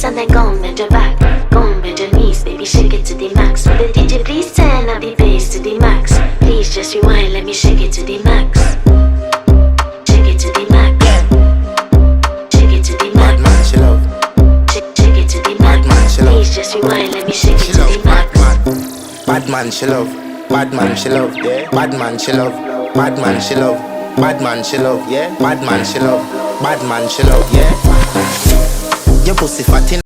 knees and then go and bend your back. Go and bend your knees, baby, shake it to the max. Will the DJ please turn up the bass to the max? Please just rewind, let me shake it to the max. Shake it to the max. Shake it to the max. Bad man, she love. Shake it to the max. Bad man, she love. Please just rewind, let me shake it She to love. the max. Bad man, she love. Bad man, she love. Yeah. Bad man, she love. Bad man, she love. Bad man, she love. Yeah. Bad man, she love. Bad man, she love. Yeah. Your pussy fat in